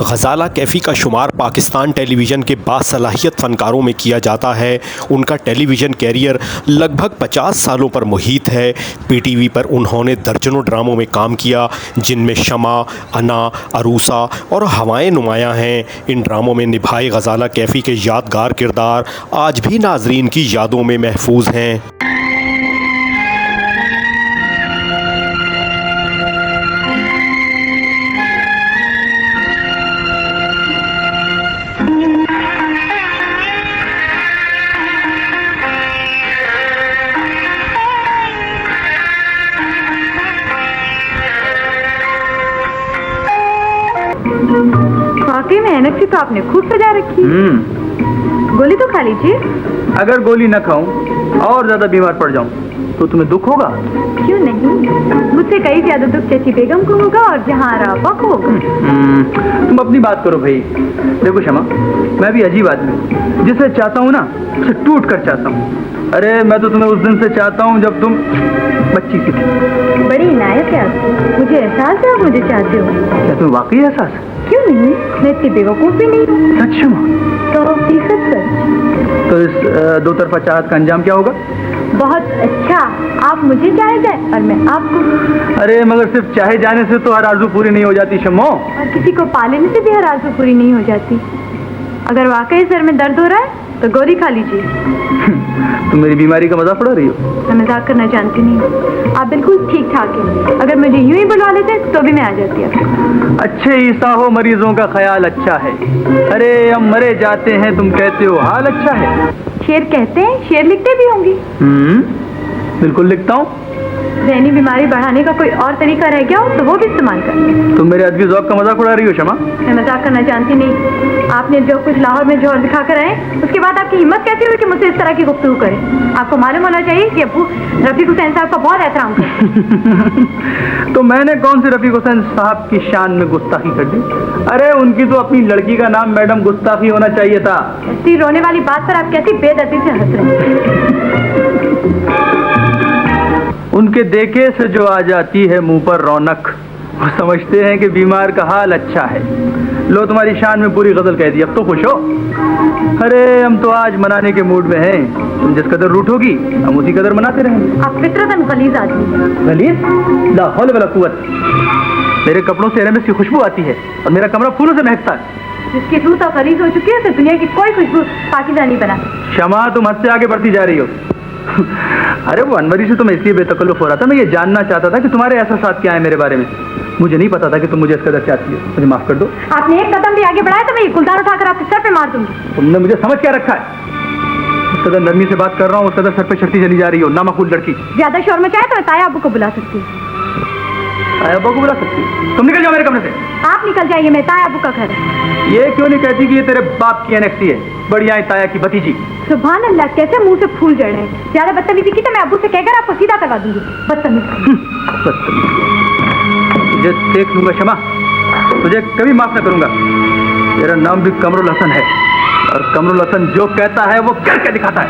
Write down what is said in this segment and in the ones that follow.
ग़ज़ाला कैफ़ी का शुमार पाकिस्तान टेलीविज़न के बासलाहियत फ़नकारों में किया जाता है। उनका टेलीविज़न कैरियर लगभग 50 सालों पर मुहित है। पीटीवी पर उन्होंने दर्जनों ड्रामों में काम किया, जिनमें शमा, अना, अरूसा और हवाएं नुमायाँ हैं। इन ड्रामों में निभाए ग़ज़ाला कैफ़ी के यादगार किरदार आज भी नाज़रीन की यादों में महफूज हैं। वाकई में ऐनक से तो आपने खूब सजा रखी। गोली तो खा लीजिए। अगर गोली न खाऊं और ज्यादा बीमार पड़ जाऊं तो तुम्हें दुख होगा? क्यों नहीं, मुझसे कई ज्यादा दुख चची बेगम को होगा और जहाँ रापा को होगा। तुम अपनी बात करो भाई। देखो शमा, मैं भी अजीब आदमी हूँ, जिसे चाहता हूँ ना उसे टूट कर चाहता हूँ। अरे मैं तो तुम्हें उस दिन से चाहता हूँ जब तुम बच्ची सी थी। बड़ी इनायत है आपकी, मुझे एहसास है आप मुझे चाहते हो। क्या तुम्हें वाकई एहसास है? क्यों नहीं, मैं इतनी बेवकूफ भी नहीं हूँ। सच शमा? तो हकीकत सच। तो इस दो तरफा चाहत का अंजाम क्या होगा? बहुत अच्छा, आप मुझे चाहे जाए और मैं आपको। अरे मगर सिर्फ चाहे जाने से तो हर आरज़ू पूरी नहीं हो जाती शमो। और किसी को पालेने से भी हर आरज़ू पूरी नहीं हो जाती। अगर वाकई सर में दर्द हो रहा है तो गोली खा लीजिए। तुम मेरी बीमारी का मजाक उड़ा रही हो? मैं मजाक करना जानती नहीं, आप बिल्कुल ठीक ठाक हैं। अगर मुझे यूं ही बुलवा लेते तो भी मैं आ जाती। अच्छे ईसा हो, मरीजों का ख्याल अच्छा है। अरे हम मरे जाते हैं, तुम कहते हो हाल अच्छा है। शेर कहते हैं, शेर लिखते भी होंगी। बिल्कुल लिखता हूँ। ज़हनी बीमारी बढ़ाने का कोई और तरीका रह गया हो तो वो भी इस्तेमाल कर। तुम मेरे अदबी ज़ौक़ का मजाक उड़ा रही हो शमा? मैं मजाक करना जानती नहीं। आपने जो कुछ लाहौर में जोर दिखा कर आए, उसके बाद आपकी हिम्मत कैसी हुई कि मुझसे इस तरह की गुफ्तगू करें? आपको मालूम होना चाहिए कि अबू रफ़ीक हुसैन साहब का बहुत एहतराम करते। तो मैंने कौन से रफ़ीक हुसैन साहब की शान में गुस्ताखी कर दी? अरे उनकी तो अपनी लड़की का नाम मैडम गुस्ताखी होना चाहिए था। ऐसी रोने वाली बात पर आप कैसी बेदर्दी से हंस रहे हैं? उनके देखे से जो आ जाती है मुंह पर रौनक, वो समझते हैं कि बीमार का हाल अच्छा है। लो तुम्हारी शान में पूरी गजल कह दी, अब तो खुश हो। अरे हम तो आज मनाने के मूड में हैं। तुम जिस कदर रूठोगी हम उसी कदर मनाते रहेंगे। आप फितरतन गलीज आदमी हैं। गलीज? ला हौल वला कुव्वत। मेरे कपड़ों से एरमेस की खुशबू आती है और मेरा कमरा फूलों से महकता है। जिसकी रूह तो गलीज हो चुकी है उसे दुनिया की कोई खुशबू पाकीज़ा नहीं बना। शमा तुम हद से आगे बढ़ती जा रही हो। अरे वो अनवरी से तो मैं इसलिए बेतकल्लुफ़ हो रहा था, मैं ये जानना चाहता था कि तुम्हारे एहसास क्या है मेरे बारे में। मुझे नहीं पता था कि तुम मुझे इस कदर चाहती हो। मुझे माफ कर दो। आपने एक कदम भी आगे बढ़ाया तो मैं ये गुलदार उठाकर आपके सर पे मार दूंगी। तुमने मुझे समझ क्या रखा है? उस कदर नरमी से बात कर रहा हूँ, उस कदर सर पे चढ़ती चली जा रही हो, नामाकूल लड़की। ज्यादा शोर मचाए तो मैं ताया अब्बू को बुला सकती हूँ। ताया अब्बू को बुला सकती? तुम निकल जाओ मेरे कमरे से। आप निकल जाइए, मैं ताया अब्बू का घर है। ये क्यों नहीं कहती कि ये तेरे बाप की एनेक्सी है, बढ़िया है ताया की भतीजी? सुभान अल्लाह, कैसे मुंह से फूल जड़ रहे हैं। ज्यादा बदतमीजी की तो मैं अब्बू से कहकर आपको सीधा करवा दूंगी। बदतमीज। तुझे देख लूंगा शमा, तुझे कभी माफ न करूंगा। तेरा नाम भी कमरुल हसन है और कमरुल हसन जो कहता है वो करके दिखाता है।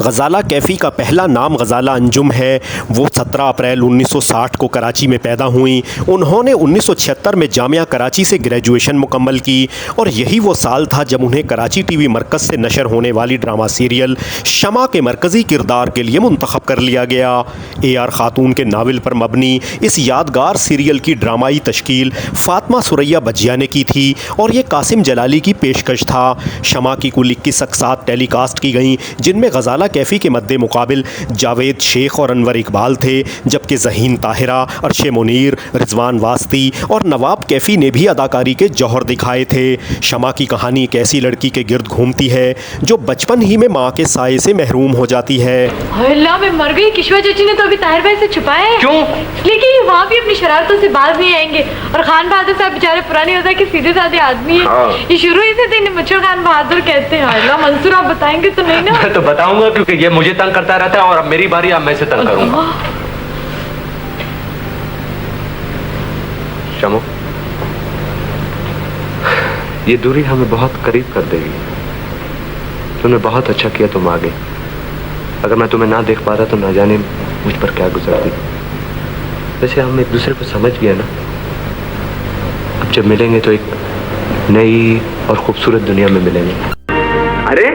ग़ज़ाला कैफ़ी का पहला नाम ग़ज़ाला अंजुम है। वो 17 अप्रैल 1960 को कराची में पैदा हुई। उन्होंने 1976 में जामिया कराची से ग्रेजुएशन मुकम्मल की और यही वो साल था जब उन्हें कराची टीवी मरकज़ से नशर होने वाली ड्रामा सीरियल शमा के मरकज़ी किरदार के लिए मुंतखब कर लिया गया। AR खातून के नावल पर मबनी इस यादगार सीरियल की ड्रामाई तश्कील फ़ातिमा सुरैया बजिया ने की थी और ये कासिम जलाली की पेशकश था। शमा की कुल 21 अक़सात टेलीकास्ट की गईं, जिनमें ग़ज़ाला कैफ़ी के मद्दे मुकाबिल जावेद शेख और अनवर इकबाल थे, जबकि ज़हीन ताहिरा, अरशे मुनीर, रिजवान वास्ती और नवाब कैफ़ी ने भी अदाकारी के जौहर दिखाए थे। शमा की कहानी एक ऐसी लड़की के गिर्द घूमती है जो बचपन ही में माँ के साये से महरूम हो जाती है। अल्लाह, मैं मर गई। किश्वा चाची ने तो अभी ताहिर भाई से छुपाया है। क्यों? लेकिन वहाँ भी अपनी शरारतों से बाज नहीं आएंगे। और खान बहादुर साहब बेचारे पुरानी वजह के सीधे साधे आदमी है। ये शुरू ही से दिन मुझे खान बहादुर कहते हैं। अल्लाह, मंसूर आप बताएंगे तो नहीं ना? मैं तो बताऊंगा क्योंकि ये मुझे तंग करता रहता है और अब मेरी बारी, अब मैं इसे तंग करूंगा। शमो, ये दूरी हमें बहुत करीब कर देगी। तुमने बहुत अच्छा किया तुम आ गए। अगर मैं तुम्हें ना देख पाता तो ना जाने मुझ पर क्या गुजरती। वैसे हम एक दूसरे को समझ गए ना, जब मिलेंगे तो एक नई और खूबसूरत दुनिया में मिलेंगे। अरे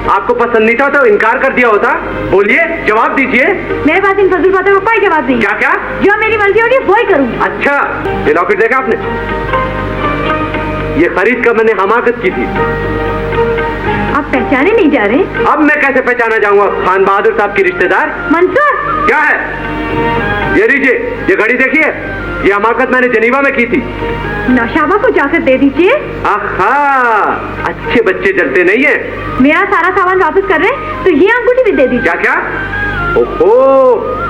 आपको पसंद नहीं था तो इनकार कर दिया होता। बोलिए, जवाब दीजिए। मेरे पास इन फजूल बातों का कोई जवाब नहीं। क्या क्या? जो मेरी मर्जी होगी वो ही करूँगी। अच्छा, ये लॉकेट देखा आपने? ये खरीद कर मैंने हमाकत की थी। आप पहचाने नहीं जा रहे? अब मैं कैसे पहचाना जाऊंगा खान बहादुर साहब की रिश्तेदार? मंसूर, क्या है? ये लीजिए, ये घड़ी देखिए, ये हमाकत मैंने जनीवा में की थी। नौशाबा को जाकर दे दीजिए। आहा, अच्छे बच्चे जलते नहीं है। मेरा सारा सामान वापस कर रहे हैं तो ये अंगूठी भी दे दीजिए। क्या क्या? ओहो,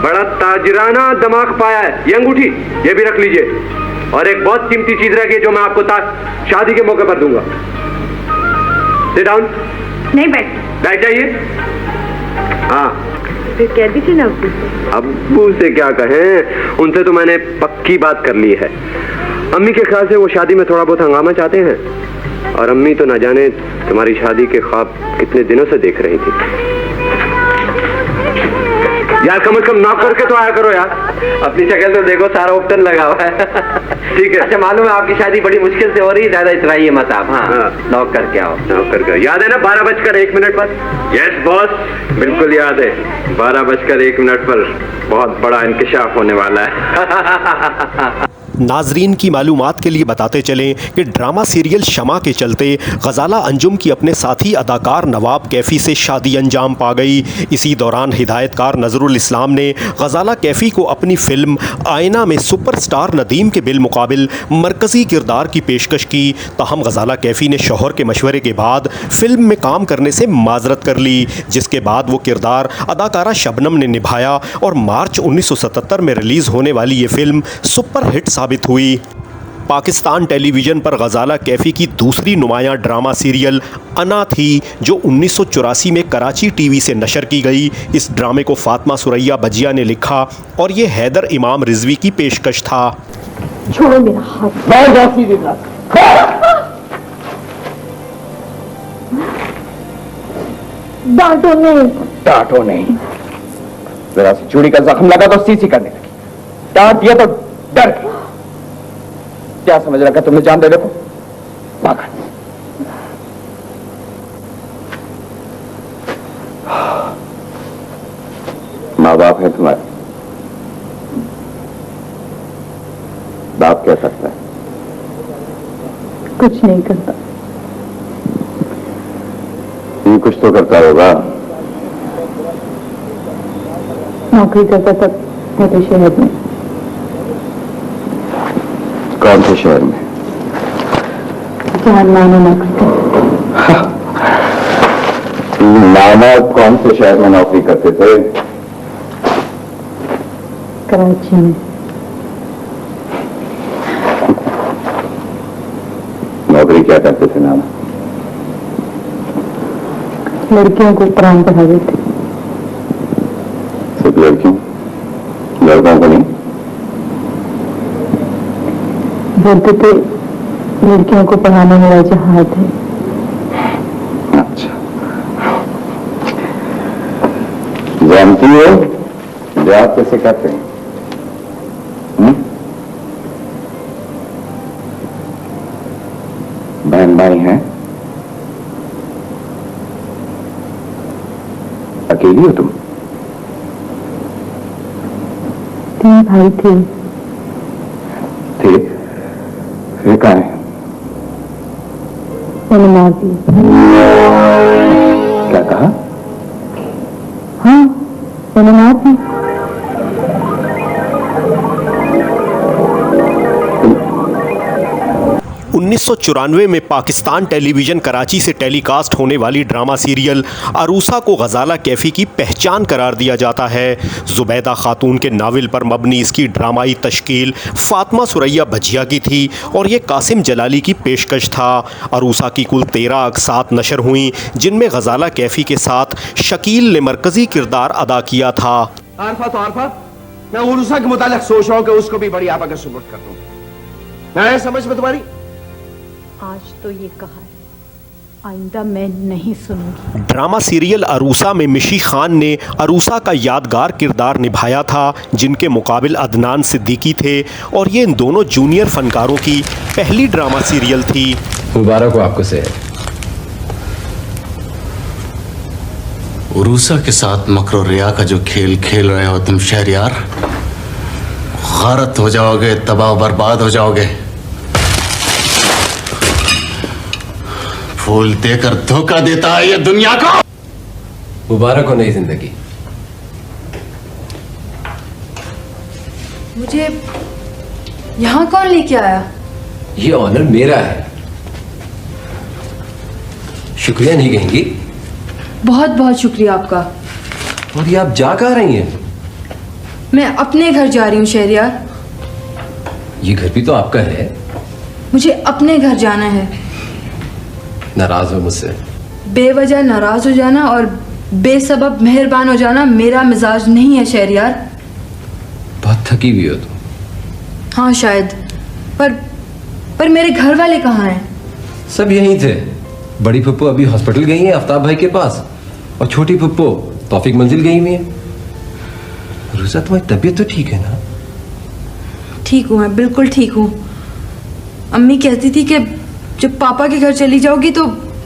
बड़ा ताजराना दिमाग पाया है। ये अंगूठी ये भी रख लीजिए, और एक बहुत कीमती चीज रह गई जो मैं आपको शादी के मौके पर दूंगा। Sit down. नहीं, बैठ जाइए। हाँ, फिर कह दीजिए ना अब्बू से क्या कहें, उनसे तो मैंने पक्की बात कर ली है। अम्मी के ख्याल से वो शादी में थोड़ा बहुत हंगामा चाहते हैं, और अम्मी तो ना जाने तुम्हारी शादी के ख्वाब कितने दिनों से देख रही थी। यार कम से कम नॉक करके तो आया करो यार। अपनी शक्ल तो देखो, सारा ओपटन लगा हुआ है। ठीक है। अच्छा, मालूम है आपकी शादी बड़ी मुश्किल से हो रही है, ज्यादा इतराइए मत आप। हाँ, नॉक करके आओ। नॉक करके याद है ना 12:01 पर? यस बॉस, बिल्कुल याद है। 12:01 पर बहुत बड़ा इंकशाफ होने वाला है। नाजरीन की मालूमात के लिए बताते चलें कि ड्रामा सीरियल शमा के चलते गजाला अंजुम की अपने साथी अदाकार नवाब कैफ़ी से शादी अंजाम पा गई। इसी दौरान हिदायतकार नज़रुल इस्लाम ने गजाला कैफ़ी को अपनी फ़िल्म आईना में सुपरस्टार नदीम के बिलमुकाबिल मरकज़ी किरदार की पेशकश की। ताहम गजाला कैफ़ी ने शौहर के मशवरे के बाद फ़िल्म में काम करने से माजरत कर ली, जिसके बाद वो किरदार अदाकारा शबनम ने निभाया और मार्च 1977 में रिलीज़ होने वाली ये फ़िल्म सुपर हिट साबित हुई। पाकिस्तान टेलीविज़न पर गजाला कैफ़ी की दूसरी नुमायां ड्रामा सीरियल अना थी, जो 1984 में कराची टीवी से नशर की गई। इस ड्रामे को फातिमा सुरैया बजिया ने लिखा और ये हैदर इमाम रिजवी की पेशकश था। छोड़ो मेरा हाथ। डांटो नहीं। डांटो नहीं, जरा सी चूड़ी का जख्म लगा तो सीसी करने लगी, डांट दिया तो डर गई। क्या समझ रखा तुमने जान दे देखो पागल। माँ बाप है तुम्हारे, बाप क्या करता है? कुछ नहीं करता। ये कुछ तो करता होगा। नौकरी करता तब मेरे शहर में। कौन से शहर में? जहाँ नाना नौकरी नाना कौन से शहर में नौकरी करते थे? कराची में। नौकरी क्या करते थे नाना? लड़कियों को कुरान पढ़ा देते। सिर्फ लड़कियों, लड़कों को नहीं? बोलते थे लड़कियों को पढ़ाना मेरा जहाद है। अच्छा, जानती हो जहाद कैसे करते हैं? बहन भाई हैं? अकेली हो तुम? 3 भाई थे। फिर कहाँ है? मैंने मार दी। क्या कहा? हाँ, मैंने मार दी। 1994 में पाकिस्तान टेलीविज़न कराची से टेलीकास्ट होने वाली ड्रामा सीरियल अरूसा को गजाला कैफ़ी की पहचान करार दिया जाता है। ज़ुबैदा खातून के नावल पर मबनी इसकी ड्रामाई तश्कील फातिमा सुरैया बजिया की थी और ये कासिम जलाली की पेशकश था। अरूसा की कुल 13 अक़सात नशर हुई, जिनमें गजाला कैफ़ी के साथ शकील ने मरकज़ी किरदार अदा किया था। आरफा तो आरफा, मैं उरूसा के मुतालिक सोच रहा हूं कि उसको भी बड़ी आपा का सुपुर्द कर दूं। मैं समझ में तुम्हारी? आज तो ये कहा है, आइंदा मैं नहीं सुनूंगी। ड्रामा सीरियल अरूसा में मिशी खान ने अरूसा का यादगार किरदार निभाया था, जिनके मुकाबिल अदनान सिद्दीकी थे, और ये इन दोनों जूनियर फनकारों की पहली ड्रामा सीरियल थी। मुबारक हो आपको से। उरूसा के साथ मकरो रिया का जो खेल खेल रहे हो तुम शहरयार, गारत हो जाओगे, तबाह बर्बाद हो जाओगे। फूल देकर धोखा देता है ये दुनिया को। मुबारक हो नई जिंदगी। मुझे यहाँ कौन लेके आया? ये ऑनर मेरा है। शुक्रिया नहीं कहेंगी? बहुत बहुत शुक्रिया आपका। और ये आप जा कहाँ रही हैं? मैं अपने घर जा रही हूँ शहरयार। ये घर भी तो आपका है। मुझे अपने घर जाना है। नाराज हो मुझसे? बेवजह नाराज हो जाना और बेसबब मेहरबान हो जाना मेरा मिजाज नहीं है शहरयार। बहुत थकी हुई हो तुम। हाँ शायद, पर मेरे घर वाले कहाँ हैं? सब यहीं थे। बड़ी पप्पू अभी हॉस्पिटल गई है आफ्ताब भाई के पास, और छोटी पप्पू तौफीक मंजिल गई हुई है। रुजा तुम्हारी तबीयत तो ठीक है ना? ठीक हूँ मैं, बिल्कुल ठीक हूँ। अम्मी कहती थी कि जब पापा के घर चली जाओगी तो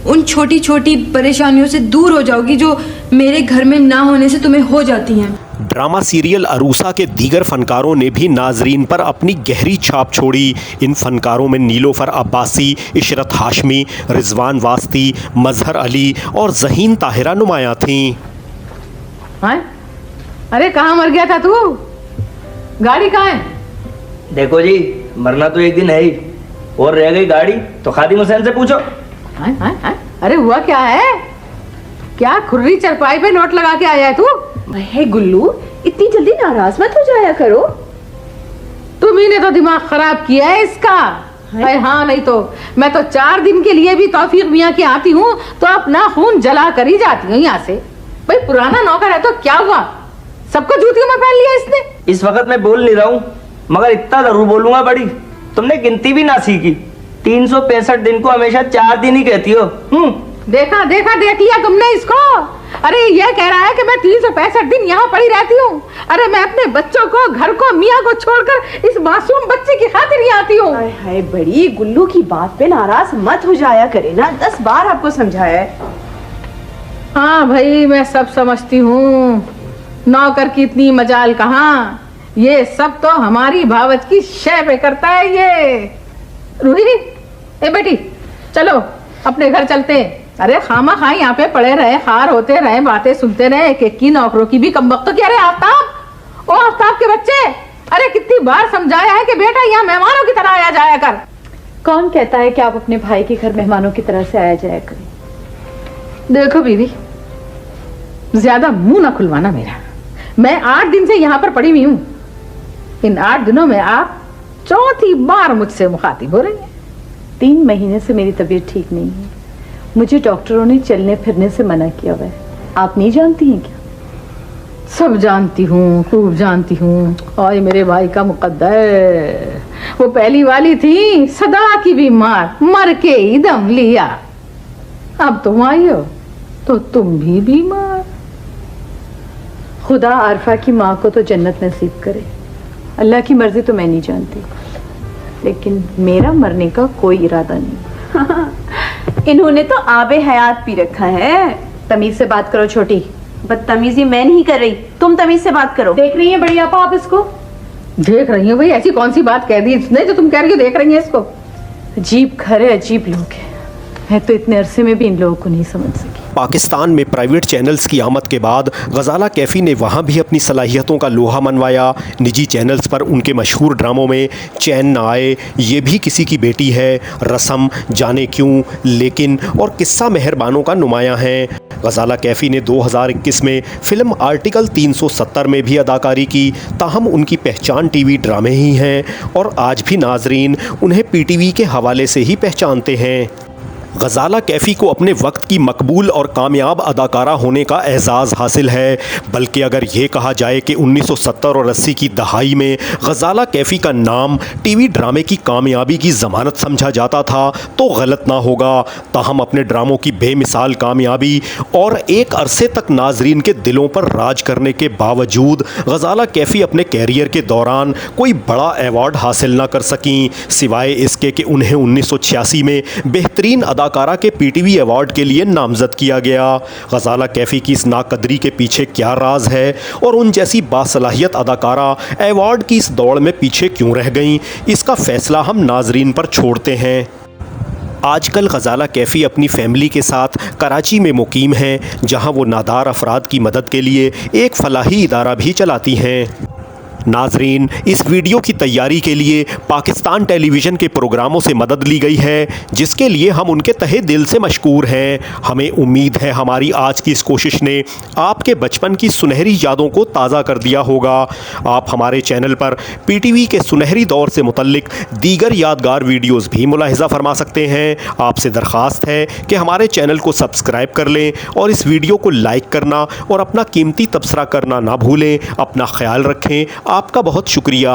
उन छोटी छोटी परेशानियों से दूर हो जाओगी जो मेरे घर में ना होने से तुम्हें हो जाती हैं। ड्रामा सीरियल अरूसा के दीगर फनकारों ने भी नाजरीन पर अपनी गहरी छाप छोड़ी। इन फनकारों में नीलोफर अब्बासी, इशरत हाशमी, रिजवान वास्ती, मजहर अली और जहीन ताहिरा नुमायाँ थीं। हाँ? अरे कहाँ मर गया था तू? गाड़ी कहाँ है? देखो जी, मरना तो एक दिन है ही, और रह गई गाड़ी तो खादिम हुसैन से पूछो। अरे हुआ क्या है? क्या खुर्री चरपाई पे नोट लगा के आया है तू? हे गुल्लू, इतनी जल्दी नाराज मत हो जाया करो। तुम्ही ने तो दिमाग खराब किया है इसका। अरे हाँ, नहीं तो मैं तो 4 दिन के लिए भी तौफीक मियाँ की आती हूँ तो अपना खून जला कर ही जाती हूँ यहाँ से। भाई पुराना नौकर है तो क्या हुआ, सबको जूतियों में पहन लिया इसने। इस वक्त मैं बोल नहीं रहा हूँ, मगर इतना जरूर बोलूंगा बड़ी, तुमने गिनती भी ना सीखी। 365 दिन को हमेशा 4 दिन ही कहती हो। देखा देख लिया तुमने इसको। अरे ये कह रहा है कि मैं 365 दिन यहाँ पड़ी रहती हूँ। अरे मैं अपने बच्चों को, घर को, मियाँ को छोड़कर इस मासूम बच्चे की खातिर ही आती हूँ। हाय बड़ी, गुल्लू की बात पे नाराज मत हो जाया करे ना, 10 बार आपको समझाया है। हाँ भाई, मैं सब समझती हूँ, नौकर की इतनी मजाल कहाँ, ये सब तो हमारी भावच की शय पे करता है ये। रूही, ए बेटी चलो अपने घर चलते हैं। अरे खामा खाई यहाँ पे पड़े रहे, खार होते रहे, बातें सुनते रहे, एक की नौकरों की भी कम वक्त की। अरे आफ्ताब, ओ आफ्ताब के बच्चे, अरे कितनी बार समझाया है कि बेटा यहाँ मेहमानों की तरह आया जाया कर। कौन कहता है कि आप अपने भाई के घर मेहमानों की तरह से आया जाया करें? देखो बीवी, ज्यादा मुंह ना खुलवाना मेरा। मैं 8 दिन से यहाँ पर पड़ी हुई हूँ। इन 8 दिनों में आप 4थी बार मुझसे मुखातिब हो रही हैं। 3 महीने से मेरी तबीयत ठीक नहीं है, मुझे डॉक्टरों ने चलने फिरने से मना किया हुआ है। आप नहीं जानती हैं क्या? सब जानती हूँ, खूब जानती हूँ। और मेरे भाई का मुकद्दर, वो पहली वाली थी सदा की बीमार, मर के ही दम लिया। अब तुम आई हो तो तुम भी बीमार। खुदा आरफा की माँ को तो जन्नत नसीब करे। अल्लाह की मर्जी तो मैं नहीं जानती, लेकिन मेरा मरने का कोई इरादा नहीं। इन्होंने तो आबे हयात पी रखा है। तमीज से बात करो छोटी। बदतमीजी मैं नहीं कर रही, तुम तमीज से बात करो। देख रही है बड़ी आपा आप इसको? देख रही हो भाई, ऐसी कौन सी बात कह दी इसने जो तुम कह रही हो देख रही है इसको? अजीब घर है, अजीब लोग हैं। मैं तो इतने अरसे में भी इन लोगों को नहीं समझ सकी। पाकिस्तान में प्राइवेट चैनल्स की आमद के बाद गजाला कैफ़ी ने वहाँ भी अपनी सलाहियतों का लोहा मनवाया। निजी चैनल्स पर उनके मशहूर ड्रामों में चैन न आए, ये भी किसी की बेटी है, रस्म, जाने क्यों, लेकिन और किस्सा मेहरबानों का नुमायाँ हैं। गजाला कैफ़ी ने 2021 में फ़िल्म आर्टिकल 370 में भी अदाकारी की, ताहम उनकी पहचान टीवी ड्रामे ही हैं और आज भी नाजरीन उन्हें पीटीवी के हवाले से ही पहचानते हैं। गजाला कैफ़ी को अपने वक्त की मकबूल और कामयाब अदाकारा होने का एजाज़ हासिल है, बल्कि अगर ये कहा जाए कि 1970 और 80 की दहाई में गजाला कैफ़ी का नाम टीवी ड्रामे की कामयाबी की ज़मानत समझा जाता था तो गलत ना होगा। ताहम अपने ड्रामों की बेमिसाल कामयाबी और एक अरसे तक नाजरीन के दिलों पर राज करने के बावजूद गजाला कैफ़ी अपने कैरियर के दौरान कोई बड़ा अवार्ड हासिल ना कर सकीं, सिवाय इसके कि उन्हें 1986 में बेहतरीन अदाकारा के पीटीवी अवार्ड के लिए नामजद किया गया। गजाला कैफ़ी की इस नाकदरी के पीछे क्या राज है और उन जैसी बासलाहियत अदाकारा अवार्ड की इस दौड़ में पीछे क्यों रह गईं, इसका फैसला हम नाजरीन पर छोड़ते हैं। आजकल गजाला कैफ़ी अपनी फैमिली के साथ कराची में मुकीम हैं, जहां वो नादार अफराद की मदद के लिए एक फलाही इदारा भी चलाती हैं। नाजरीन, इस वीडियो की तैयारी के लिए पाकिस्तान टेलीविज़न के प्रोग्रामों से मदद ली गई है, जिसके लिए हम उनके तहे दिल से मशकूर हैं। हमें उम्मीद है हमारी आज की इस कोशिश ने आपके बचपन की सुनहरी यादों को ताज़ा कर दिया होगा। आप हमारे चैनल पर पीटीवी के सुनहरी दौर से मुतल्लिक दीगर यादगार वीडियोज़ भी मुलाहिज़ा फरमा सकते हैं। आपसे दरख्वास्त है कि हमारे चैनल को सब्सक्राइब कर लें और इस वीडियो को लाइक करना और अपना कीमती तबसरा करना ना भूलें। अपना ख्याल रखें। आपका बहुत शुक्रिया।